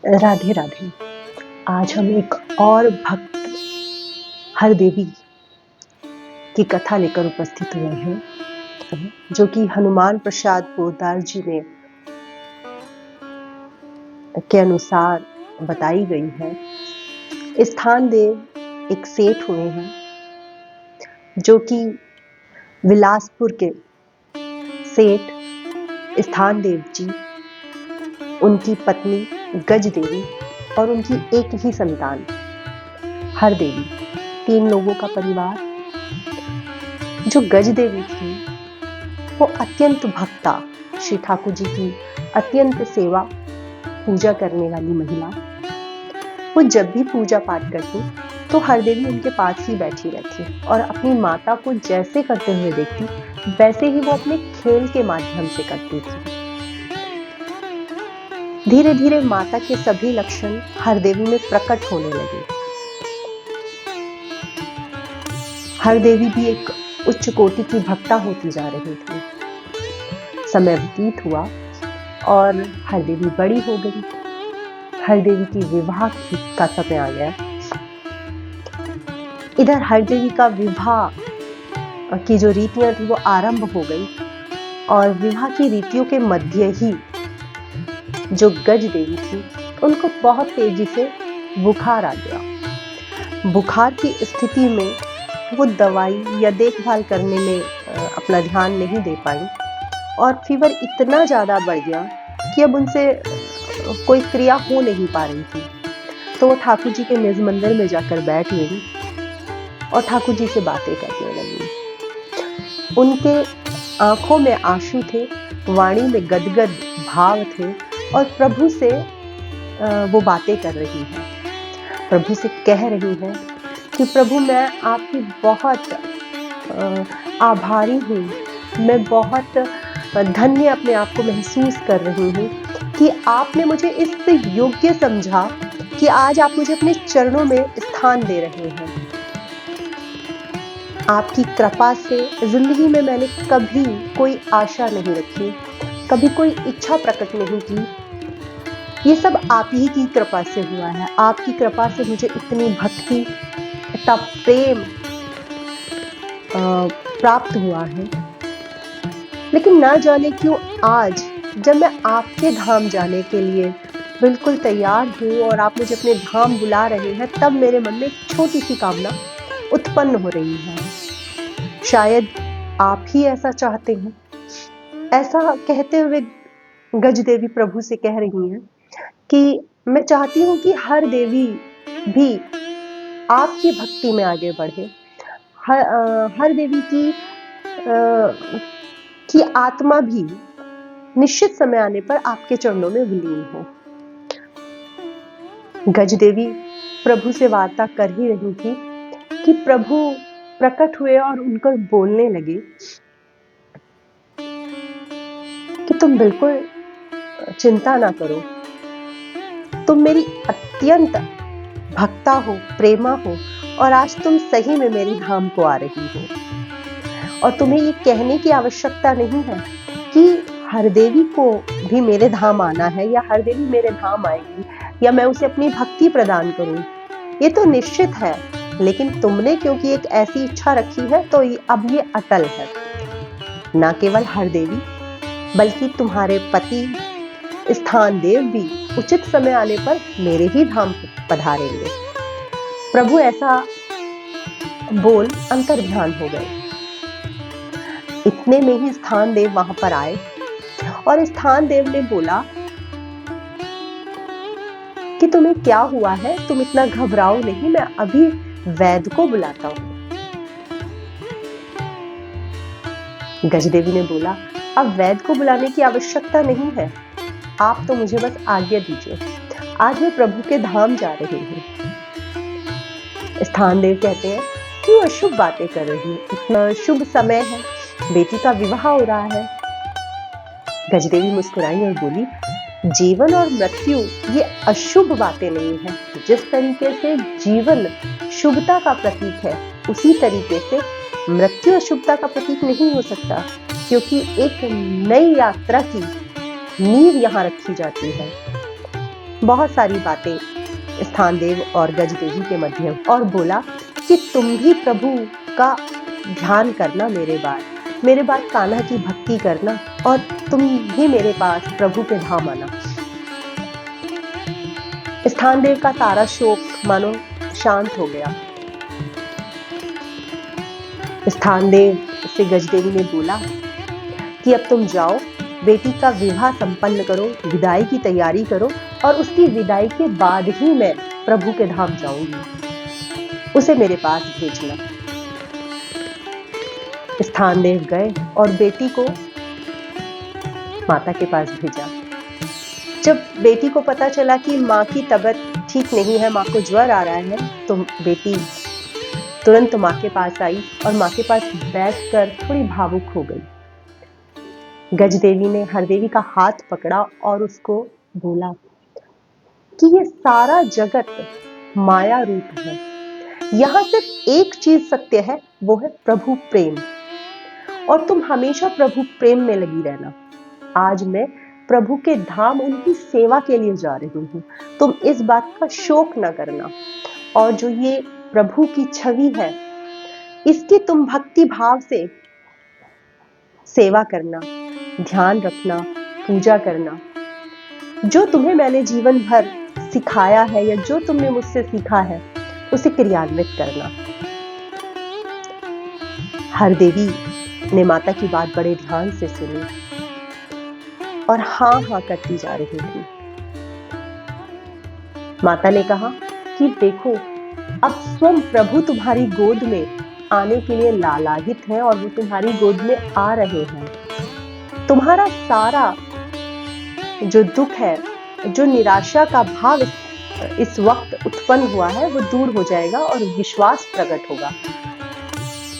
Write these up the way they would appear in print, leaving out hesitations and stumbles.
राधे राधे। आज हम एक और भक्त हरदेवी की कथा लेकर उपस्थित हुए हैं, जो कि हनुमान प्रसाद पोद्दार जी ने के अनुसार बताई गई है। स्थान देव एक सेठ हुए हैं, जो कि विलासपुर के सेठ स्थान देव जी, उनकी पत्नी गज देवी और उनकी एक ही संतान हरदेवी, 3 लोगों का परिवार। जो गज देवी थी वो अत्यंत भक्ता, श्री ठाकुर जी की अत्यंत सेवा पूजा करने वाली महिला। वो जब भी पूजा पाठ करती तो हरदेवी उनके पास ही बैठी रहती और अपनी माता को जैसे करते हुए देखती वैसे ही वो अपने खेल के माध्यम से करती थी। धीरे धीरे माता के सभी लक्षण हरदेवी में प्रकट होने लगे। हरदेवी भी एक उच्च कोटि की भक्ता होती जा रही थी। समय व्यतीत हुआ और हरदेवी बड़ी हो गई। हरदेवी की विवाह का समय आ गया। इधर हरदेवी का विवाह की जो रीतियां थी वो आरंभ हो गई और विवाह की रीतियों के मध्य ही जो गज देवी थी उनको बहुत तेजी से बुखार आ गया। बुखार की स्थिति में वो दवाई या देखभाल करने में अपना ध्यान नहीं दे पाई और फीवर इतना ज़्यादा बढ़ गया कि अब उनसे कोई क्रिया हो नहीं पा रही थी। तो वो ठाकुर जी के निज मंदिर में जाकर बैठ गई और ठाकुर जी से बातें करने लगी। उनके आंखों में आंसू थे, वाणी में गदगद भाव थे और प्रभु से वो बातें कर रही है। प्रभु से कह रही है कि प्रभु, मैं आपकी बहुत आभारी हूँ, मैं बहुत धन्य अपने आप को महसूस कर रही हूँ कि आपने मुझे इस योग्य समझा कि आज आप मुझे अपने चरणों में स्थान दे रहे हैं। आपकी कृपा से जिंदगी में मैंने कभी कोई आशा नहीं रखी, कभी कोई इच्छा प्रकट नहीं की। ये सब आप ही की कृपा से हुआ है। आपकी कृपा से मुझे इतनी भक्ति, इतना प्रेम प्राप्त हुआ है। लेकिन ना जाने क्यों आज जब मैं आपके धाम जाने के लिए बिल्कुल तैयार हूँ और आप मुझे अपने धाम बुला रहे हैं, तब मेरे मन में एक छोटी सी कामना उत्पन्न हो रही है। शायद आप ही ऐसा चाहते हैं। ऐसा कहते हुए गज देवी प्रभु से कह रही हैं कि मैं चाहती हूँ कि हर देवी भी आपकी भक्ति में आगे बढ़े। हर देवी की आत्मा भी निश्चित समय आने पर आपके चरणों में विलीन हो। गज देवी प्रभु से वार्ता कर ही रही थी कि प्रभु प्रकट हुए और उनको बोलने लगे कि तुम बिल्कुल चिंता ना करो, तुम मेरी अत्यंत भक्ता हो, प्रेमा हो और आज तुम सही में मेरी धाम को आ रही हो। और तुम्हें ये कहने की आवश्यकता नहीं है कि हरदेवी को भी मेरे धाम आना है या हरदेवी मेरे धाम आएगी या मैं उसे अपनी भक्ति प्रदान करूं। ये तो निश्चित है, लेकिन तुमने क्योंकि एक ऐसी इच्छा रखी है तो अब ये अटल है। ना केवल हरदेवी बल्कि तुम्हारे पति स्थान देव भी उचित समय आने पर मेरे ही धाम पधारेंगे। प्रभु ऐसा बोल अंतर्ध्यान हो गए। इतने में ही स्थान देव वहां पर आए और स्थान देव ने बोला कि तुम्हें क्या हुआ है, तुम इतना घबराओ नहीं, मैं अभी वैद्य को बुलाता हूं। गजदेवी ने बोला, अब वैद्य को बुलाने की आवश्यकता नहीं है, आप तो मुझे बस आज्ञा दीजिए, आज मैं प्रभु के धाम जा रही हूँ। स्थान देव कहते हैं, क्यों अशुभ बातें कर रही है, इतना शुभ समय है, बेटी का विवाह हो रहा है। गजदेवी मुस्कुराई और बोली, जीवन और मृत्यु ये अशुभ बातें नहीं है। जिस तरीके से जीवन शुभता का प्रतीक है, उसी तरीके से मृत्यु अशुभता का प्रतीक नहीं हो सकता, क्योंकि एक नई यात्रा की नींव यहाँ रखी जाती है। बहुत सारी बातें स्थानदेव और गजदेवी के मध्य, और बोला कि तुम भी प्रभु का ध्यान करना, मेरे बाद कान्हा की भक्ति करना, और तुम भी मेरे पास प्रभु के धाम आना। स्थानदेव का सारा शोक मानो शांत हो गया। स्थानदेव से गजदेवी ने बोला कि अब तुम जाओ, बेटी का विवाह संपन्न करो, विदाई की तैयारी करो, और उसकी विदाई के बाद ही मैं प्रभु के धाम जाऊंगी, उसे मेरे पास भेजना। स्थानदेव गए और बेटी को माता के पास भेजा। जब बेटी को पता चला कि माँ की तबीयत ठीक नहीं है, माँ को ज्वर आ रहा है, तो बेटी तुरंत माँ के पास आई और माँ के पास बैठकर थोड़ी भावुक हो गई। गजदेवी ने हरदेवी का हाथ पकड़ा और उसको बोला कि ये सारा जगत माया रूप है, यहाँ सिर्फ एक चीज सत्य है, वो है प्रभु प्रेम, और तुम हमेशा प्रभु प्रेम में लगी रहना। आज मैं प्रभु के धाम उनकी सेवा के लिए जा रही हूँ, तुम इस बात का शोक न करना, और जो ये प्रभु की छवि है इसकी तुम भक्ति भाव से सेवा करना, ध्यान रखना, पूजा करना। जो तुम्हें मैंने जीवन भर सिखाया है या जो तुमने मुझसे सीखा है उसे क्रियान्वित करना। हरदेवी ने माता की बात बड़े ध्यान से सुनी और हाँ हाँ करती जा रही थी। माता ने कहा कि देखो, अब स्वयं प्रभु तुम्हारी गोद में आने के लिए लालायित हैं और वो तुम्हारी गोद में आ रहे हैं। तुम्हारा सारा जो दुख है, जो निराशा का भाव इस वक्त उत्पन्न हुआ है, वो दूर हो जाएगा और विश्वास प्रकट होगा।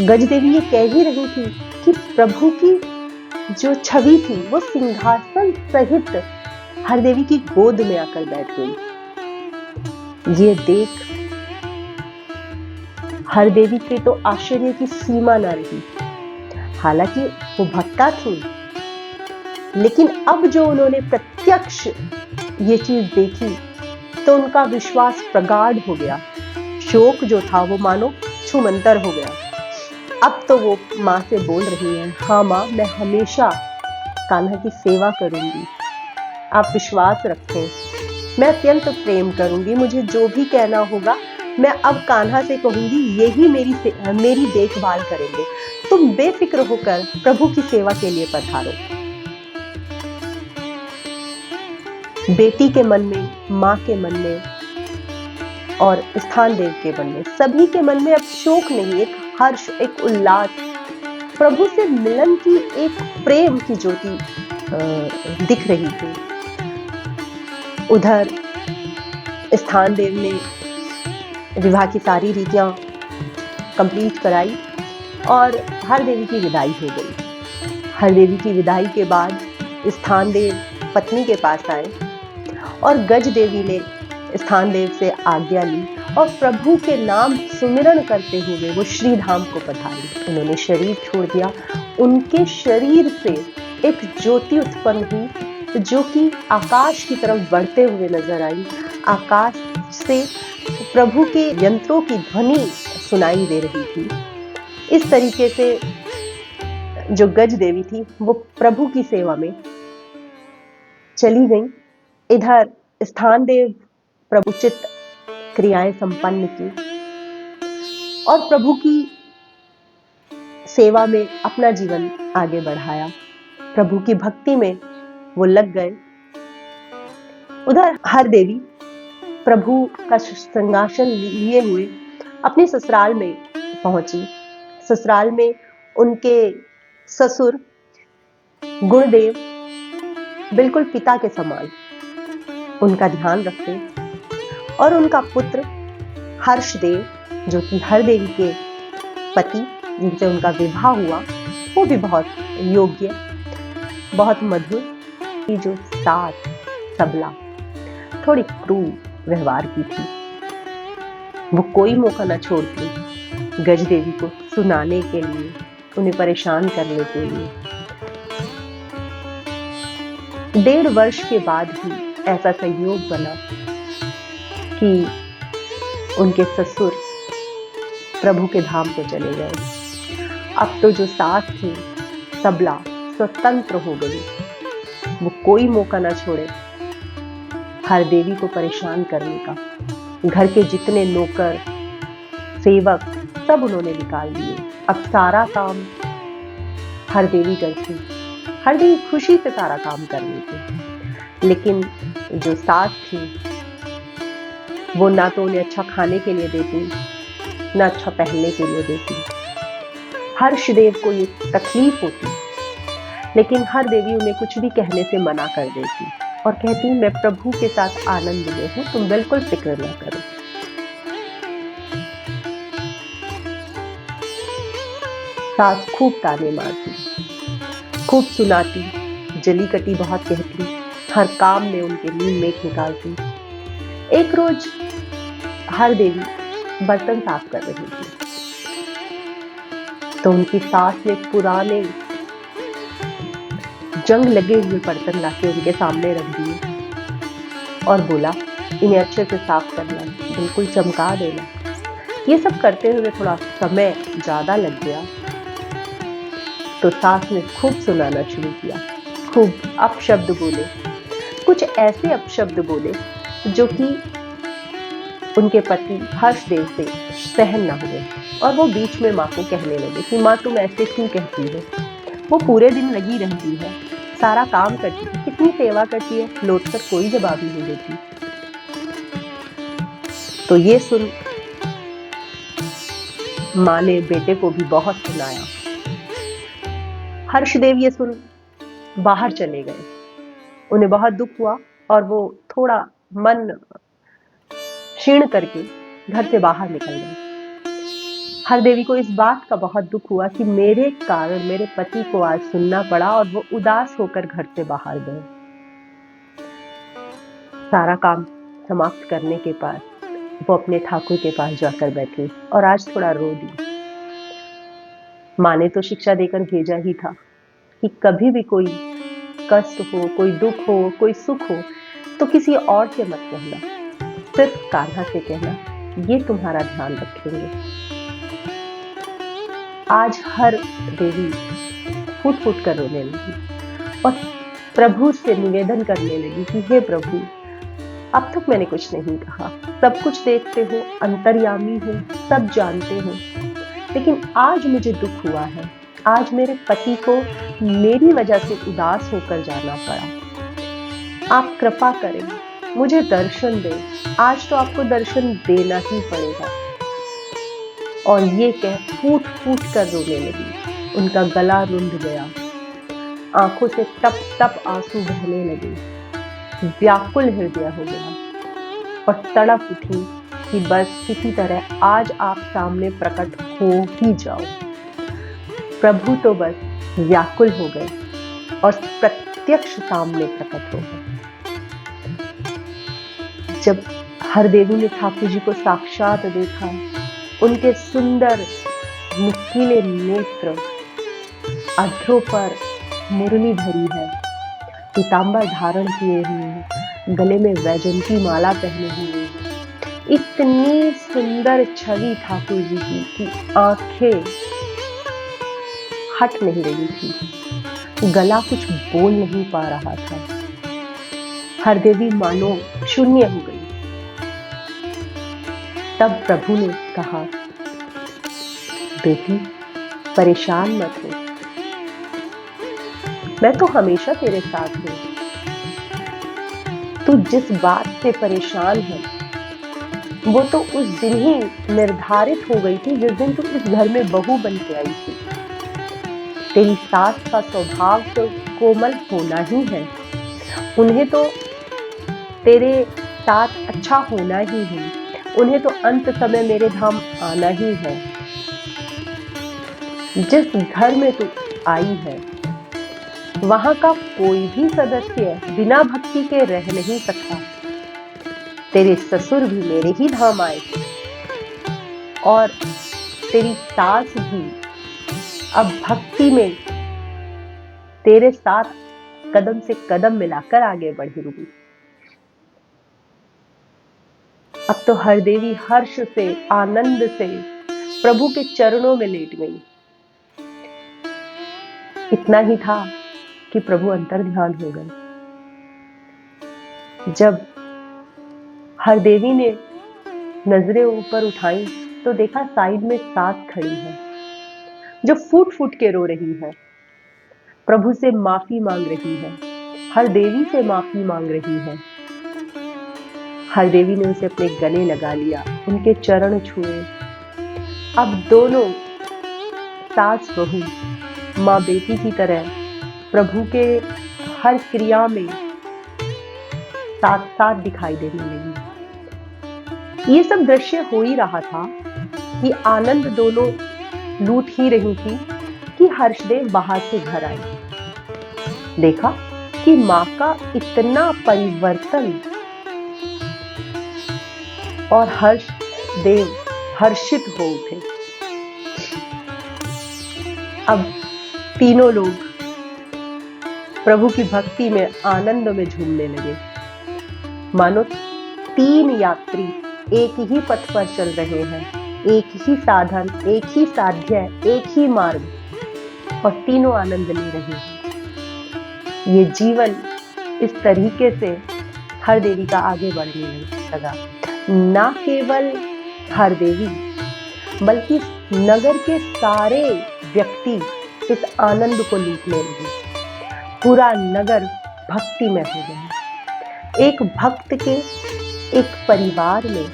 गजदेवी ये कह ही रही थी कि प्रभु की जो छवि थी वो सिंहासन सहित हरदेवी की गोद में आकर बैठ गई। ये देख हरदेवी के तो आश्चर्य की सीमा न रही। हालांकि वो भक्ता थी, लेकिन अब जो उन्होंने प्रत्यक्ष ये चीज देखी तो उनका विश्वास प्रगाढ़ हो गया। शोक जो था वो मानो छूमंतर हो गया। अब तो वो माँ से बोल रही है, हाँ माँ, मैं हमेशा कान्हा की सेवा करूंगी, आप विश्वास रखें, मैं अत्यंत प्रेम करूंगी, मुझे जो भी कहना होगा मैं अब कान्हा से कहूंगी, यही मेरी देखभाल करेंगे, तुम बेफिक्र होकर प्रभु की सेवा के लिए पधारो। बेटी के मन में, माँ के मन में और स्थानदेव के मन में, सभी के मन में अब शोक नहीं, एक हर्ष, एक उल्लास, प्रभु से मिलन की एक प्रेम की ज्योति दिख रही थी। उधर स्थानदेव ने विवाह की सारी रीतियां कंप्लीट कराई और हरदेवी की विदाई हो गई। हरदेवी की विदाई के बाद स्थानदेव पत्नी के पास आए और गजदेवी ने स्थानदेव से आज्ञा ली और प्रभु के नाम सुमिरन करते हुए वो श्री धाम को पधारी। उन्होंने शरीर छोड़ दिया। उनके शरीर से एक ज्योति उत्पन्न हुई जो कि आकाश की तरफ बढ़ते हुए नजर आई। आकाश से प्रभु के यंत्रों की ध्वनि सुनाई दे रही थी। इस तरीके से जो गज देवी थी वो प्रभु की सेवा में चली गई। इधर स्थानदेव प्रभुचित क्रियाएं संपन्न की और प्रभु की सेवा में अपना जीवन आगे बढ़ाया। प्रभु की भक्ति में वो लग गए। उधर हरदेवी प्रभु का सिंहासन लिए हुए अपने ससुराल में पहुंची। ससुराल में उनके ससुर गुणदेव बिल्कुल पिता के समान उनका ध्यान रखते और उनका पुत्र हर्षदेव जो कि हरदेवी के पति जिनसे उनका विवाह हुआ वो भी बहुत योग्य, बहुत मधुर की जो साथ सबला, थोड़ी क्रूर व्यवहार की थी। वो कोई मौका न छोड़ती गज देवी को सुनाने के लिए, उन्हें परेशान करने के लिए। 1.5 वर्ष के बाद भी ऐसा संयोग बना कि उनके ससुर प्रभु के धाम को चले गए। अब तो जो सास थी सबला स्वतंत्र हो गई। वो कोई मौका ना छोड़े हर देवी को परेशान करने का। घर के जितने नौकर सेवक सब उन्होंने निकाल दिए। अब सारा काम हर देवी करती। हर देवी खुशी से सारा काम कर रही थी, लेकिन जो सास थी वो ना तो उन्हें अच्छा खाने के लिए देती, ना अच्छा पहनने के लिए देती। हर्षदेव को ये तकलीफ होती, लेकिन हर देवी उन्हें कुछ भी कहने से मना कर देती और कहती, मैं प्रभु के साथ आनंद में हूं, तुम बिल्कुल फिक्र ना करो। सास खूब ताने मारती, खूब सुनाती, जली कटी बहुत कहती, हर काम में उनके नींद में निकालती। एक रोज हर देवी बर्तन साफ कर रही थी, तो उनकी सास ने पुराने जंग लगे हुए बर्तन लाके उनके सामने रख दिए और बोला, इन्हें अच्छे से साफ करना, बिल्कुल चमका देना। ये सब करते हुए थोड़ा समय ज्यादा लग गया, तो सास ने खूब सुनाना शुरू किया, खूब अपशब्द बोले, कुछ ऐसे अपशब्द बोले जो कि उनके पति हर्षदेव से सहन न हुए। और वो बीच में माँ को कहने लगे कि माँ तुम ऐसे क्यों कहती हो, वो पूरे दिन लगी रहती है, सारा काम करती है, कितनी सेवा करती है, लौट कर कोई जवाब नहीं देती। तो ये सुन माँ ने बेटे को भी बहुत सुनाया। हर्षदेव ये सुन बाहर चले गए। उन्हें बहुत दुख हुआ और वो थोड़ा मन क्षीण करके घर से बाहर निकल गए। हर देवी को इस बात का बहुत दुख हुआ कि मेरे कारण मेरे पति को आज सुनना पड़ा, और वो उदास होकर घर से बाहर गए। सारा काम समाप्त करने के बाद वो अपने ठाकुर के पास जाकर बैठी और आज थोड़ा रो दी। माँ ने तो शिक्षा देकर भेजा ही था कि कभी भी कोई कष्ट हो, कोई दुख हो, कोई सुख हो, तो किसी और से मत कहना, सिर्फ कान्हा से कहना, ये तुम्हारा ध्यान रखेंगे। आज हर देवी फूट फूट कर रोने लगी और प्रभु से निवेदन करने लगी कि हे प्रभु, अब तक मैंने कुछ नहीं कहा, सब कुछ देखते हो, अंतर्यामी हो, सब जानते हो, लेकिन आज मुझे दुख हुआ है। आज मेरे पति को मेरी वजह से उदास होकर जाना पड़ा। आप कृपा करें, मुझे दर्शन दें, आज तो आपको दर्शन देना ही पड़ेगा। और ये कह फूट फूट कर रोने लगी। उनका गला रुंध गया, आंखों से टप टप आंसू बहने लगे, व्याकुल हृदय हो गया और तड़प उठी कि बस किसी तरह आज आप सामने प्रकट हो ही जाओ। प्रभु तो बस व्याकुल हो गए और प्रत्यक्ष सामने प्रकट हो गए। जब हर देवी ने ठाकुर जी को साक्षात देखा, उनके सुंदर नुकीले नेत्र, अधरों पर मुरली धरी है, पीतांबर धारण किए हुए हैं, गले में वैजंती माला पहने हुए हैं। इतनी सुंदर छवि ठाकुर जी की आंखें हट नहीं रही थी, गला कुछ बोल नहीं पा रहा था। हर देवी मानो शून्य हो गई। तब प्रभु ने कहा, बेटी परेशान मत हो, मैं तो हमेशा तेरे साथ हूं। तू जिस बात से परेशान है वो तो उस दिन ही निर्धारित हो गई थी जिस दिन तू इस घर में बहू बन के आई थी। तेरी सास का स्वभाव तो कोमल होना ही है, उन्हें तो तेरे साथ अच्छा होना ही है, उन्हें तो अंत समय मेरे धाम आना ही है। जिस घर में तू आई है वहां का कोई भी सदस्य बिना भक्ति के रह नहीं सकता। तेरे ससुर भी मेरे ही धाम आए थे और तेरी सास भी अब भक्ति में तेरे साथ कदम से कदम मिलाकर आगे बढ़ेंगी। अब तो हर देवी हर्ष से, आनंद से प्रभु के चरणों में लेट गई। इतना ही था कि प्रभु अंतर्ध्यान हो गए। जब हर देवी ने नजरें ऊपर उठाई तो देखा साइड में सास खड़ी है जो फूट फूट के रो रही है, प्रभु से माफी मांग रही है, हर देवी से माफी मांग रही है। हर देवी ने उसे अपने गले लगा लिया, उनके चरण छुए। अब दोनों सास बहू माँ बेटी की तरह प्रभु के हर क्रिया में साथ साथ दिखाई देने लगी। ये सब दृश्य हो ही रहा था कि आनंद दोनों लूट ही रही थी कि हर्षदेव बाहर से घर आए। देखा कि माँ का इतना परिवर्तन और हर्षदेव हर्षित हो उठे। अब तीनों लोग प्रभु की भक्ति में आनंद में झूमने लगे, मानो तीन यात्री एक ही पथ पर चल रहे हैं, एक ही साधन, एक ही साध्य, एक ही मार्ग, और तीनों आनंद ले रहे हैं। ये जीवन इस तरीके से हर देवी का आगे बढ़ने लगा। ना केवल हर देवी बल्कि नगर के सारे व्यक्ति इस आनंद को लूटने लगे। पूरा नगर भक्ति में हो गया। एक भक्त के एक परिवार में,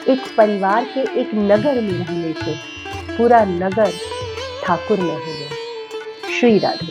एक परिवार के एक नगर में रहने से पूरा नगर ठाकुर में हो गया। श्री राधे।